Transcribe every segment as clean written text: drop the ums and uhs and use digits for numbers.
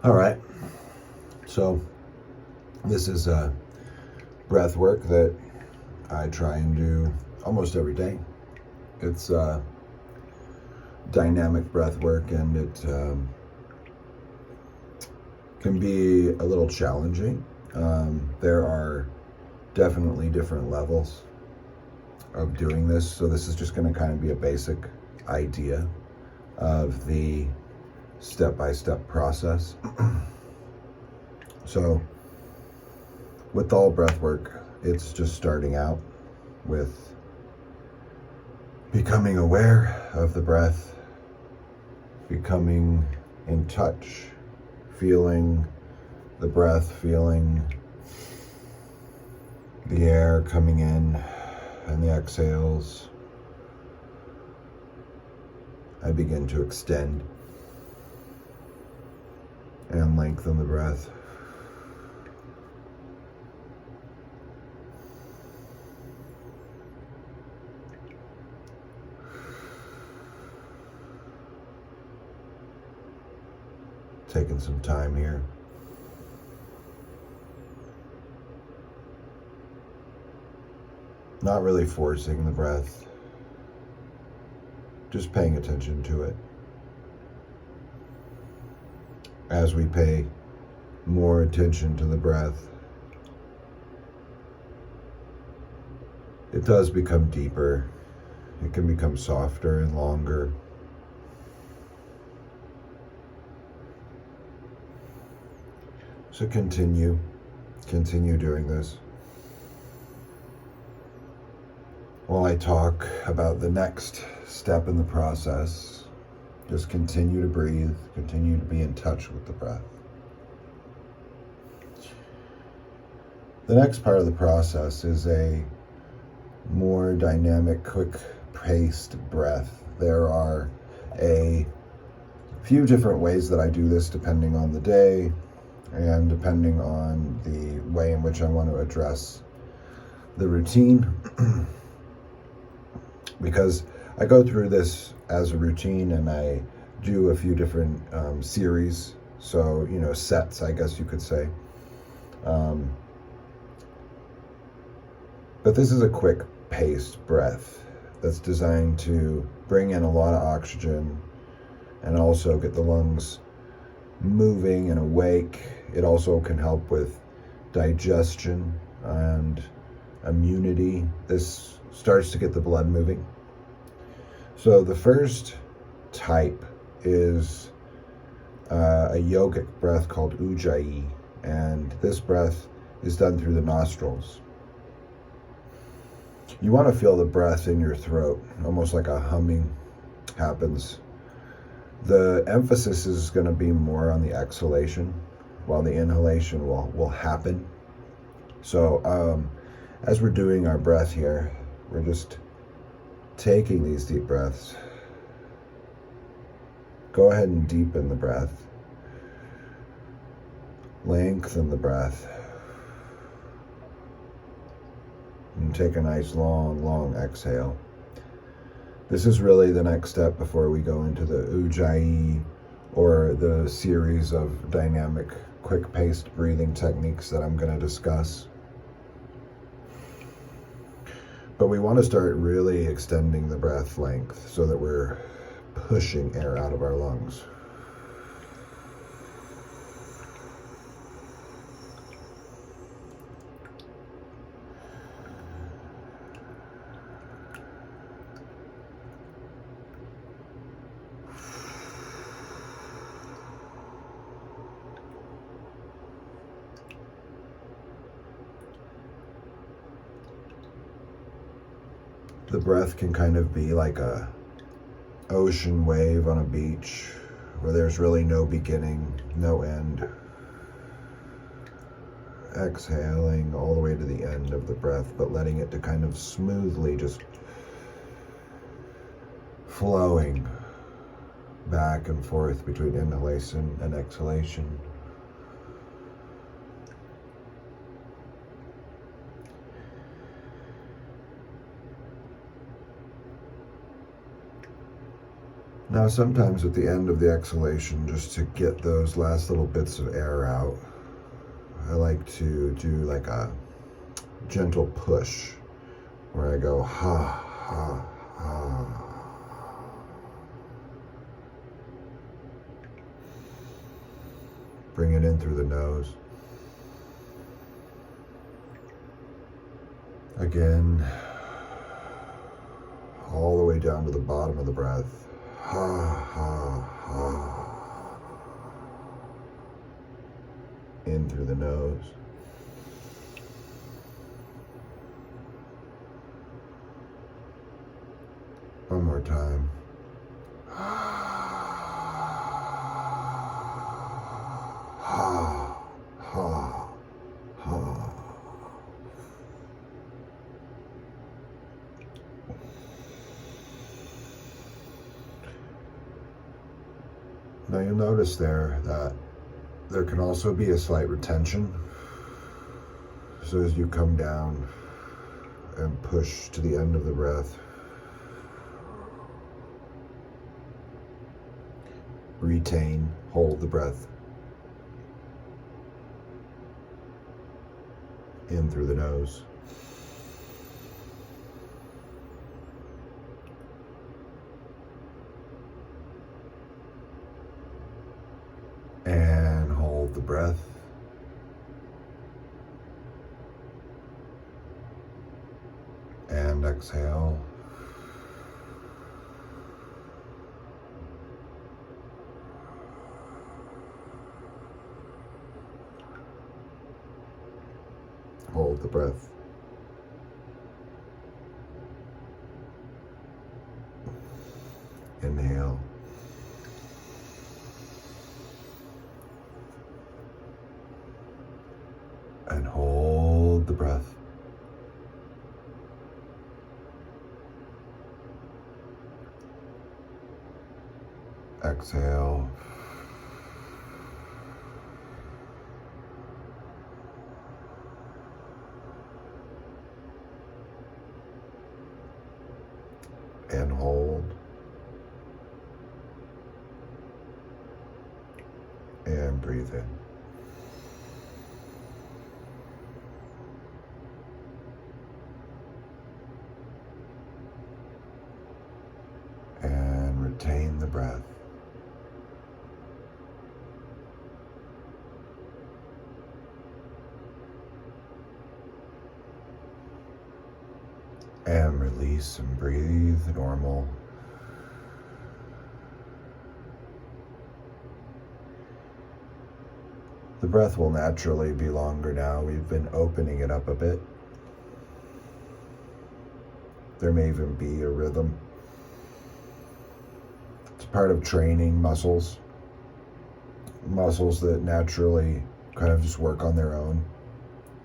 All right. So this is breath work that I try and do almost every day. It's dynamic breath work, and it can be a little challenging. There are definitely different levels of doing this, so this is just going to kind of be a basic idea of the step-by-step process. So with all breath work, it's just starting out with becoming aware of the breath, becoming in touch, feeling the breath, feeling the air coming in and the exhales. I begin to extend and lengthen the breath. Taking some time here. Not really forcing the breath, just paying attention to it. As we pay more attention to the breath, it does become deeper. It can become softer and longer. So continue doing this. While I talk about the next step in the process, just continue to breathe, continue to be in touch with the breath. The next part of the process is a more dynamic, quick-paced breath. There are a few different ways that I do this depending on the day and depending on the way in which I want to address the routine. Because I go through this as a routine and I do a few different series, so sets, I guess you could say. But this is a quick paced breath that's designed to bring in a lot of oxygen and also get the lungs moving and awake. It also can help with digestion and immunity. This starts to get the blood moving. So the first type is a yogic breath called Ujjayi, and this breath is done through the nostrils. You want to feel the breath in your throat, almost like a humming happens. The emphasis is going to be more on the exhalation, while the inhalation will happen. So as we're doing our breath here, we're just taking these deep breaths. Go ahead and deepen the breath. Lengthen the breath. And take a nice long exhale. This is really the next step before we go into the Ujjayi or the series of dynamic, quick-paced breathing techniques that I'm going to discuss. But we want to start really extending the breath length so that we're pushing air out of our lungs. The breath can kind of be like a ocean wave on a beach where there's really no beginning, no end. Exhaling all the way to the end of the breath, but letting it to kind of smoothly just flowing back and forth between inhalation and exhalation. Now, sometimes at the end of the exhalation, just to get those last little bits of air out, I like to do like a gentle push where I go ha, ha, ha. Bring it in through the nose. Again, all the way down to the bottom of the breath. Ha, ha, ha. In through the nose. One more time. Ha, ha, ha. Now you'll notice there that there can also be a slight retention. So as you come down and push to the end of the breath, retain, hold the breath. In through the nose. And hold the breath. And exhale. Hold the breath. Inhale. And hold the breath. Exhale. And hold. And breathe in. And retain the breath. And release and breathe normal. The breath will naturally be longer now. We've been opening it up a bit. There may even be a rhythm. It's part of training muscles. Muscles that naturally kind of just work on their own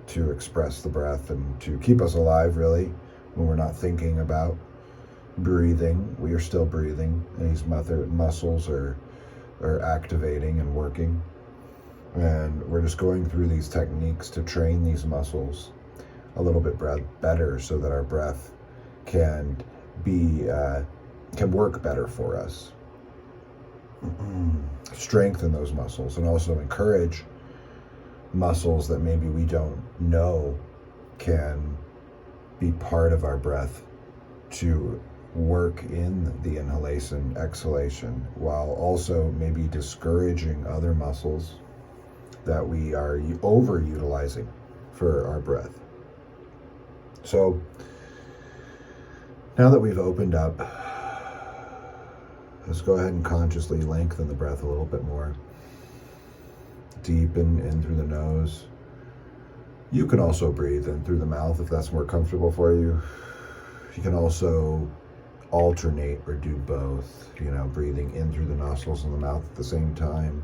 to express the breath and to keep us alive, really. When we're not thinking about breathing, we are still breathing. These muscles are activating and working. And we're just going through these techniques to train these muscles a little bit better so that our breath can work better for us. Strengthen those muscles and also encourage muscles that maybe we don't know can be part of our breath to work in the inhalation, exhalation, while also maybe discouraging other muscles that we are overutilizing for our breath. So now that we've opened up, let's go ahead and consciously lengthen the breath a little bit more. Deepen in through the nose. You can also breathe in through the mouth if that's more comfortable for you. You can also alternate or do both, breathing in through the nostrils and the mouth at the same time.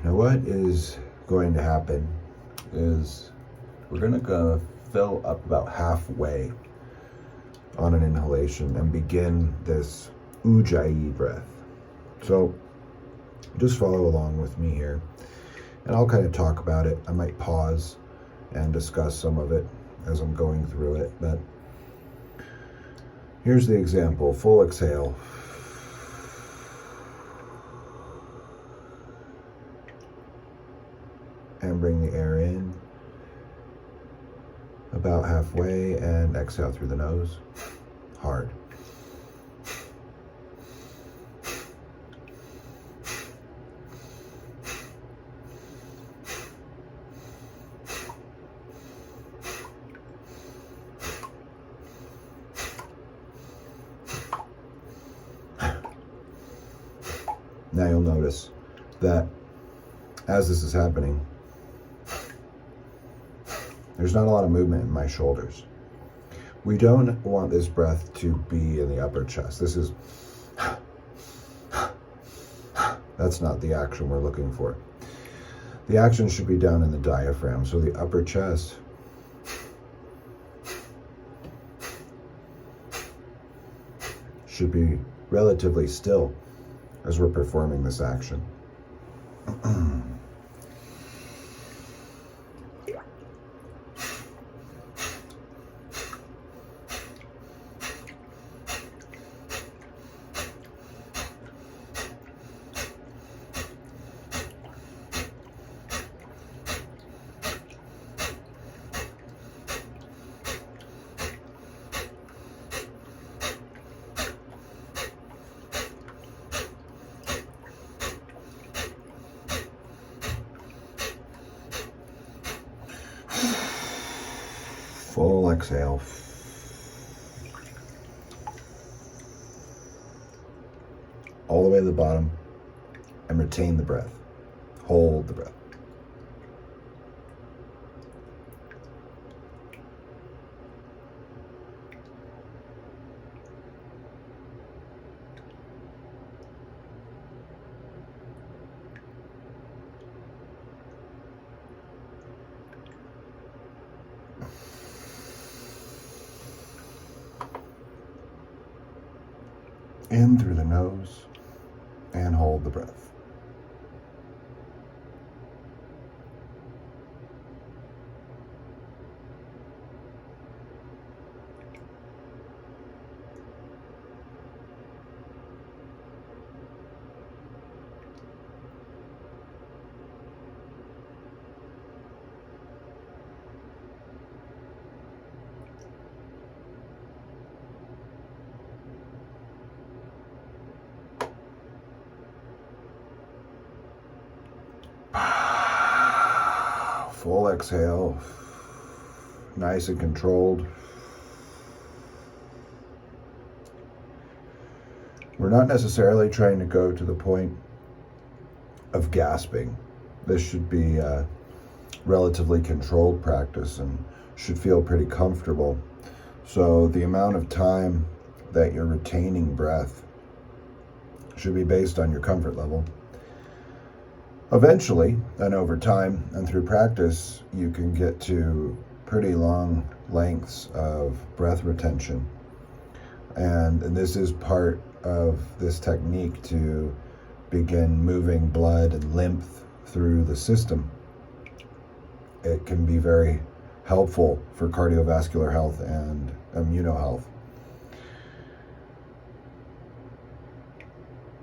Now what is going to happen is we're going to fill up about halfway on an inhalation and begin this Ujjayi breath. So just follow along with me here, and I'll kind of talk about it. I might pause and discuss some of it as I'm going through it, but Here's the example. Full exhale. And bring the air in about halfway and exhale through the nose. Hard. Now you'll notice that as this is happening, there's not a lot of movement in my shoulders. We don't want this breath to be in the upper chest. This is, that's not the action we're looking for. The action should be down in the diaphragm. So the upper chest should be relatively still as we're performing this action. Full exhale. All the way to the bottom, and retain the breath. Hold the breath. In through the nose and hold the breath. Full exhale, nice and controlled. We're not necessarily trying to go to the point of gasping. This should be a relatively controlled practice and should feel pretty comfortable. So the amount of time that you're retaining breath should be based on your comfort level. Eventually, and over time and through practice, you can get to pretty long lengths of breath retention. And this is part of this technique to begin moving blood and lymph through the system. It can be very helpful for cardiovascular health and immunohealth.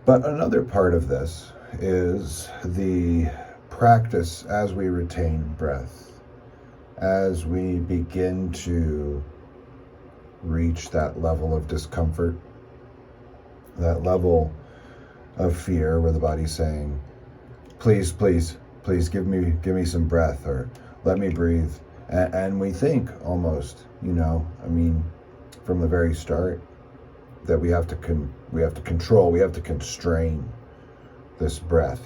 But another part of this is the practice as we retain breath, as we begin to reach that level of discomfort, that level of fear where the body's saying, please, please, please give me some breath, or let me breathe. And we think almost, from the very start that we have to control, we have to constrain this breath.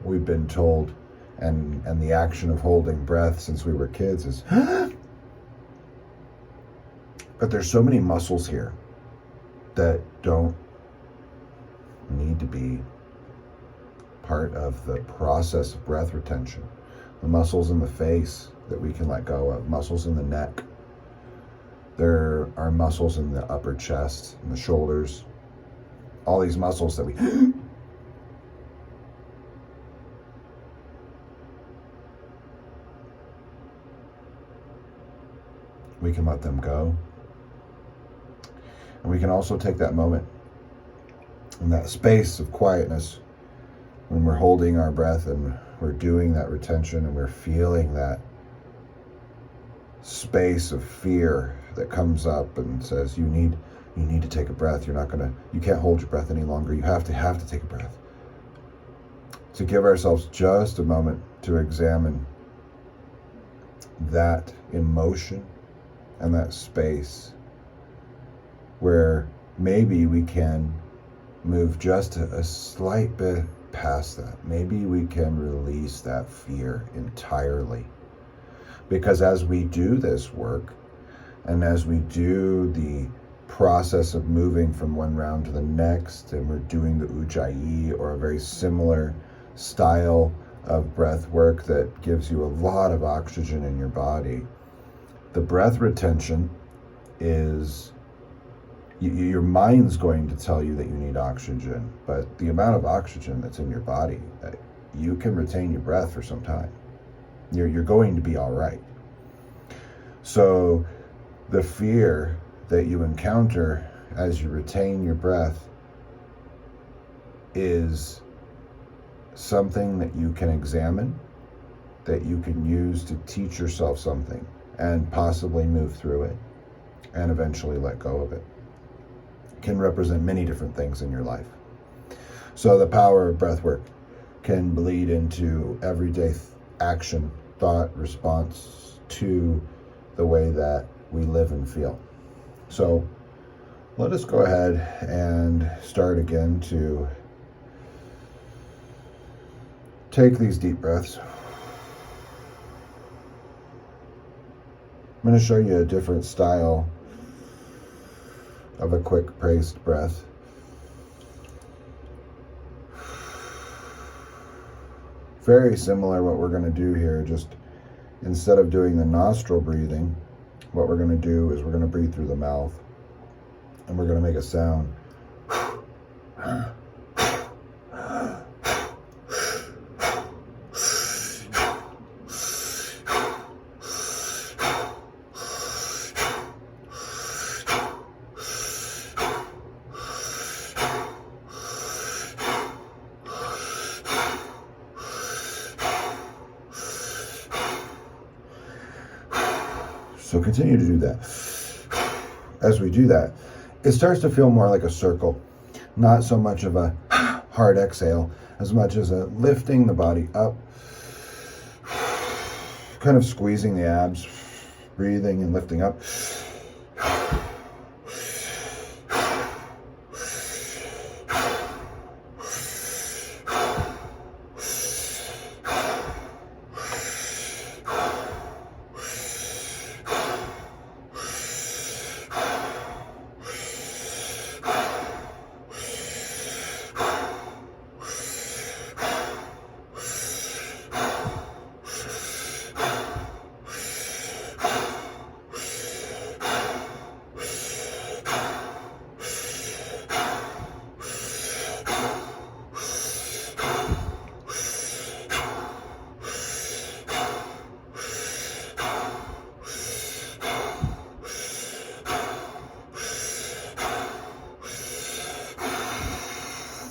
We've been told, and the action of holding breath since we were kids is but there's so many muscles here that don't need to be part of the process of breath retention. The muscles in the face that we can let go of, muscles in the neck. There are muscles in the upper chest, in the shoulders, all these muscles that we can let them go. And we can also take that moment in that space of quietness when we're holding our breath and we're doing that retention and we're feeling that space of fear that comes up and says, you need to take a breath. You can't hold your breath any longer. You have to take a breath. To give ourselves just a moment to examine that emotion and that space where maybe we can move just a slight bit past that. Maybe we can release that fear entirely. Because as we do this work, and as we do the process of moving from one round to the next, and we're doing the Ujjayi or a very similar style of breath work that gives you a lot of oxygen in your body, the breath retention is, your mind's going to tell you that you need oxygen, but the amount of oxygen that's in your body, you can retain your breath for some time. You're going to be all right. So the fear that you encounter as you retain your breath is something that you can examine, that you can use to teach yourself something and possibly move through it and eventually let go of it. It can represent many different things in your life. So the power of breath work can bleed into everyday action, thought, response to the way that we live and feel. So let us go ahead and start again to take these deep breaths. I'm going to show you a different style of a quick paced breath. Very similar what we're going to do here, just instead of doing the nostril breathing, what we're going to do is we're going to breathe through the mouth and we're going to make a sound. So continue to do that. As we do that, it starts to feel more like a circle, not so much of a hard exhale, as much as a lifting the body up, kind of squeezing the abs, breathing and lifting up.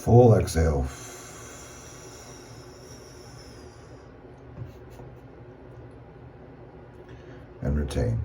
Full exhale. And retain.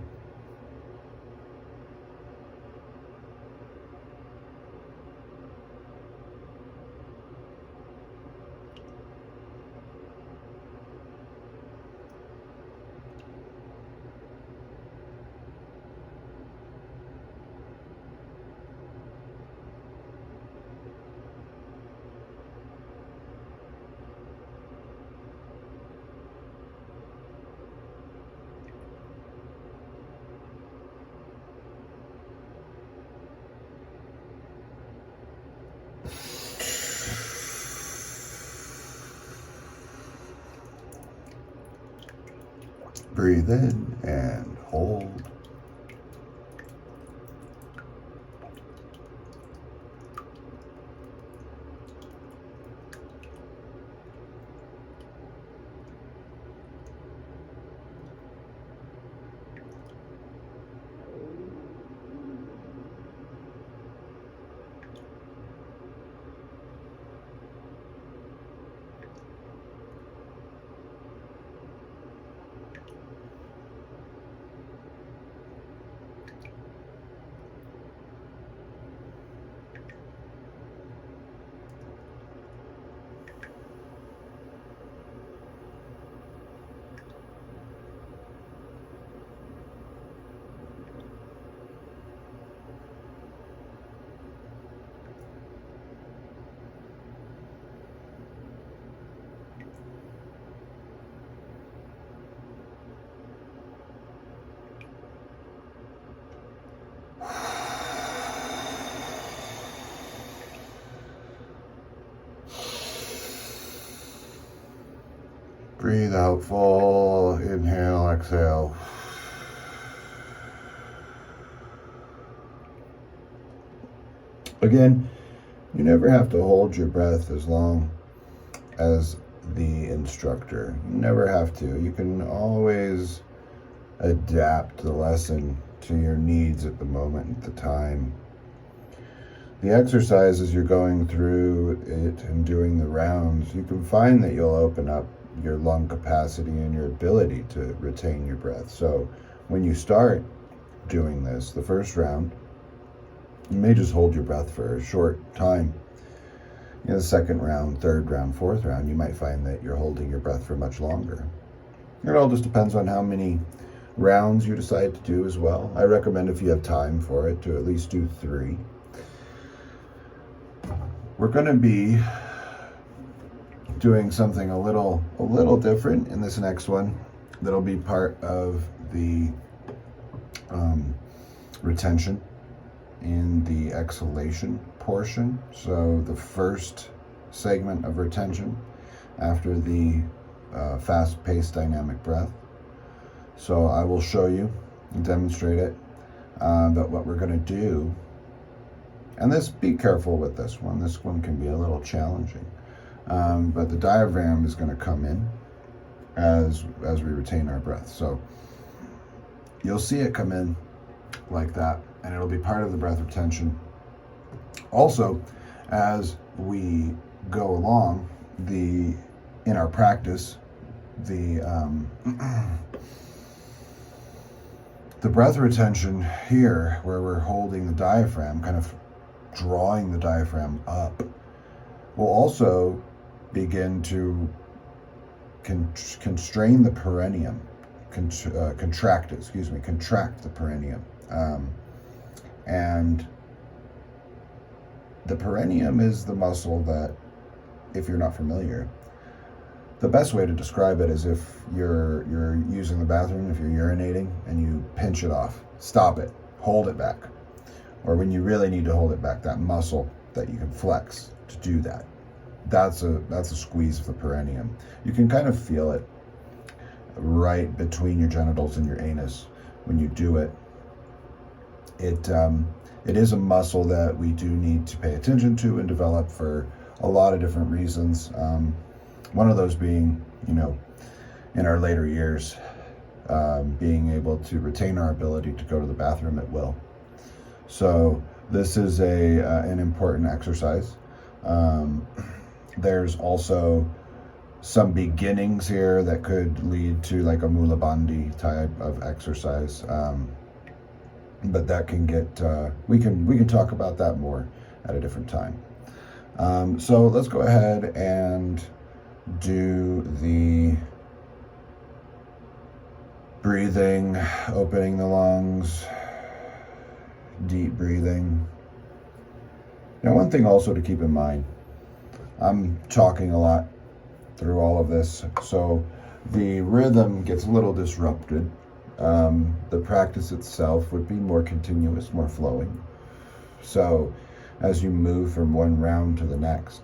Breathe in and hold. Breathe out full. Inhale, exhale. Again, you never have to hold your breath as long as the instructor. You never have to. You can always adapt the lesson to your needs at the moment, at the time. The exercise, as you're going through it and doing the rounds, you can find that you'll open up your lung capacity and your ability to retain your breath. So when you start doing this, the first round, you may just hold your breath for a short time. In the second round, third round, fourth round, you might find that you're holding your breath for much longer. It all just depends on how many rounds you decide to do as well. I recommend, if you have time for it, to at least do 3. We're going to be doing something a little different in this next one. That'll be part of the retention in the exhalation portion. So the first segment of retention after the fast-paced dynamic breath. So I will show you and demonstrate it. But what we're going to do, and be careful with this one. This one can be a little challenging. But the diaphragm is going to come in as we retain our breath. So you'll see it come in like that, and it'll be part of the breath retention. Also, as we go along in our practice, the breath retention here, where we're holding the diaphragm, kind of drawing the diaphragm up, will also begin to constrain the perineum, contract the perineum. And the perineum is the muscle that, if you're not familiar, the best way to describe it is if you're using the bathroom, if you're urinating and you pinch it off, stop it, hold it back. Or when you really need to hold it back, that muscle that you can flex to do that, that's a squeeze of the perineum. You can kind of feel it right between your genitals and your anus when you do it. It is a muscle that we do need to pay attention to and develop for a lot of different reasons. One of those being, in our later years, being able to retain our ability to go to the bathroom at will. So this is an important exercise. There's also some beginnings here that could lead to like a Mula Bandhi type of exercise. But that can get, we can talk about that more at a different time. So let's go ahead and do the breathing, opening the lungs, deep breathing. Now, one thing also to keep in mind, I'm talking a lot through all of this, so the rhythm gets a little disrupted. The practice itself would be more continuous, more flowing. So as you move from one round to the next,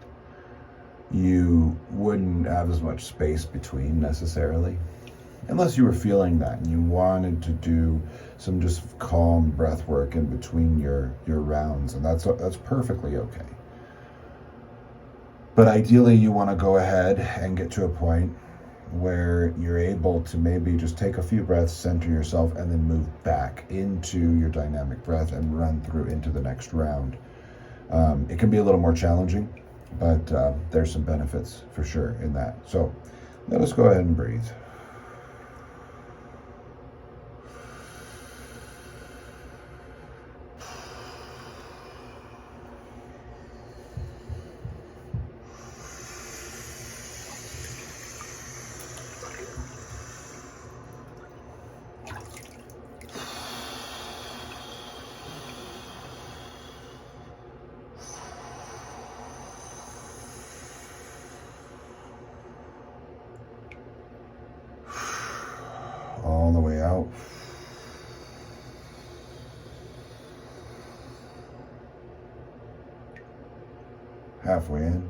you wouldn't have as much space between necessarily, unless you were feeling that and you wanted to do some just calm breath work in between your rounds, and that's perfectly okay. But ideally, you want to go ahead and get to a point where you're able to maybe just take a few breaths, center yourself, and then move back into your dynamic breath and run through into the next round. It can be a little more challenging, but there's some benefits for sure in that. So let us go ahead and breathe. All the way out. Halfway in.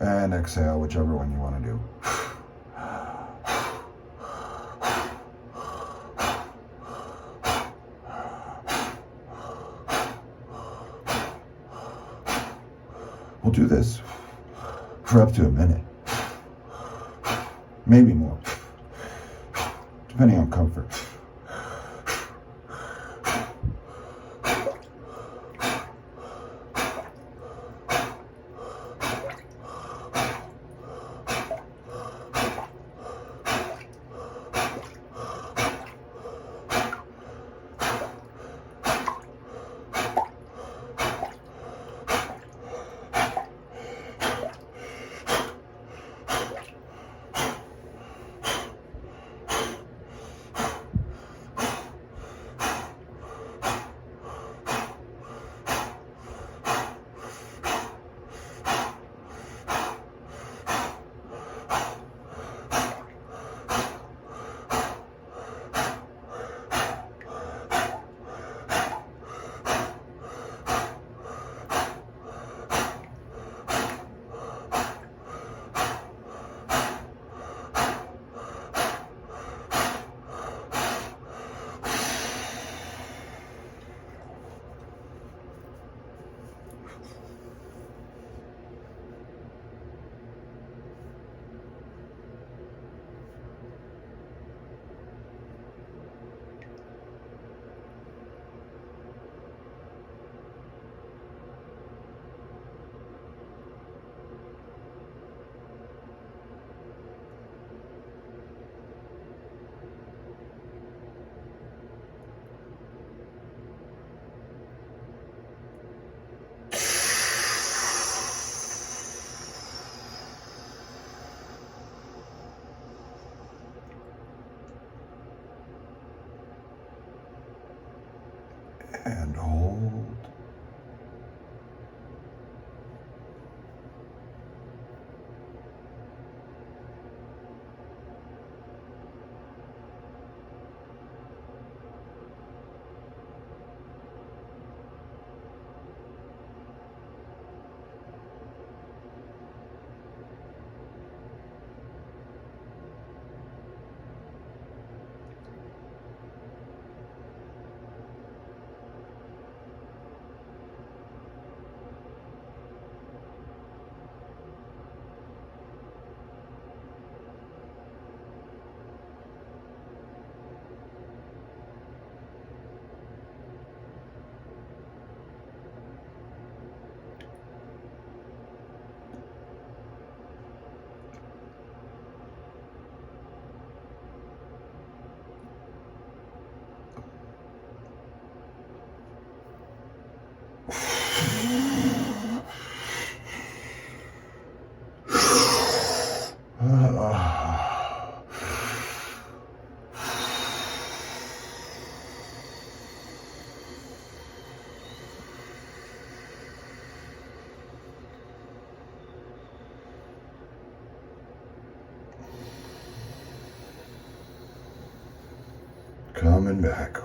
And exhale, whichever one you want to do. We'll do this for up to a minute, maybe more, depending on comfort. And hold. Coming back.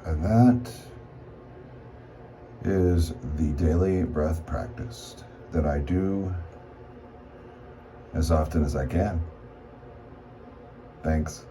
And that is the daily breath practice that I do as often as I can. Thanks.